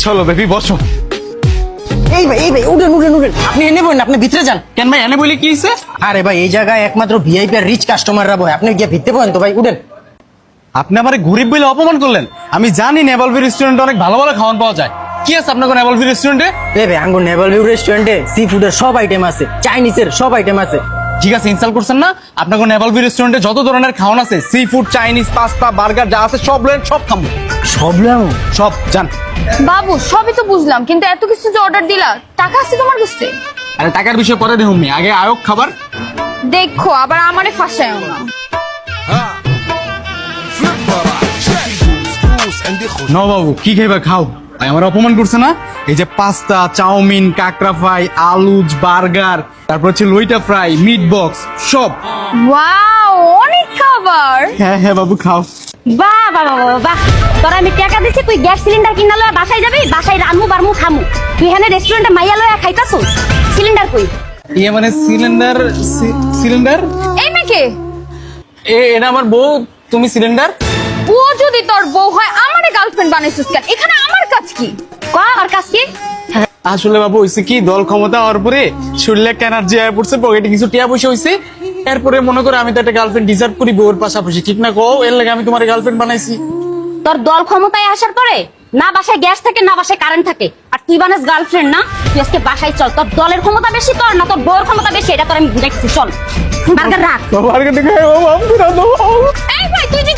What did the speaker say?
চলো বেবি বসো। এই ভাই উঠেন আপনি এনে বলেন, আপনি ভিতরে যান। কেন ভাই এনে বলি কি হইছে? আরে ভাই এই জায়গায় একমাত্র ভিআইপি আর রিচ কাস্টমাররা বয়, আপনি গিয়ে ভিতরে বলেন তো ভাই, উঠেন। আপনি আমারে গরিব বলে অপমান করলেন। আমি জানি নেভালভি রেস্টুরেন্টে অনেক ভালো ভালো খাওয়ান পাওয়া যায়। কি আছে আপনার নেভালভি রেস্টুরেন্টে? ভাই আঙ্গুর নেভাল ভিউ রেস্টুরেন্টে সি ফুডের সব আইটেম আছে, চাইনিজের সব আইটেম আছে। ঠিক আছে, ইনসাল্ট করছেন না। আপনার নেভালভি রেস্টুরেন্টে যত ধরনের খাওয়ান আছে, sea food, Chinese, pasta, burger যা আছে সব লেন, সব খাবো। সব লাও সব জান। বাবু সবই তো বুঝলাম, কিন্তু এত কিছু যে অর্ডার দিলা, টাকা আছে তোমার কাছে? আরে টাকার বিষয় পরে দেখুন, আগে আয়োগ খাবার। দেখো আবার আমারে ফাঁসায়ও না। ন বাবু কি খাইবা খাও, ভাই আমার অপমান করছে না। এই যে পাস্তা, চাউমিন, কাকড়া ফ্রাই, আলুজ, বার্গার, তারপর হচ্ছে লইটা ফ্রাই, মিট বক্স সব। ওয়াও, অনেক খাবার। হ্যাঁ হ্যাঁ বাবু খাও। বাহ বাহ বাহ বাহ বাহ, তোরা আমি টাকা দিছি, তুই গ্যাস সিলিন্ডার কিনা লয়া বাসায় যাবি, বাসায় রান্নু বারমু খামু। তুই এখানে রেস্টুরেন্টে মাইয়া লয়া খাইতাছস, সিলিন্ডার কই? ইয়ে মানে সিলিন্ডার, সিলিন্ডার এই মেয়েকে, এটা আমার বউ, তুমি সিলিন্ডার। ও যদি তোর বউ হয় আমারে গার্লফ্রেন্ড বানাইছিস কেন? এখানে আমার কাজ কি? ক আর কাজ কি? আসলে বাবু হইছে কি, দল ক্ষমতা হওয়ার পরে শরীরে একটা এনার্জি আয় পড়ছে, পকেটে কিছু টিয়া পয়সা হইছে। এরপরে মনে করো আমি তো একটা গার্লফ্রেন্ড ডিজার্ভ করি বউর পাশাপাশি, ঠিক না কও? এর লাগে আমি তোমার গার্লফ্রেন্ড বানাইছি। তোর দল ক্ষমতায় আসার পরে না বাসায় গ্যাস থাকে না বাসায় কারেন্ট থাকে, আর তুই বানাস গার্লফ্রেন্ড না? তুই আজকে বাসায় চল, তোর দলের ক্ষমতা বেশি তোর না তোর বউর ক্ষমতা বেশি, এটা তোর আমি বুঝাইছি। চল বার্গার রাখ। বার্গার দেখে মাফ করে দাও। এই ভাই তুই যে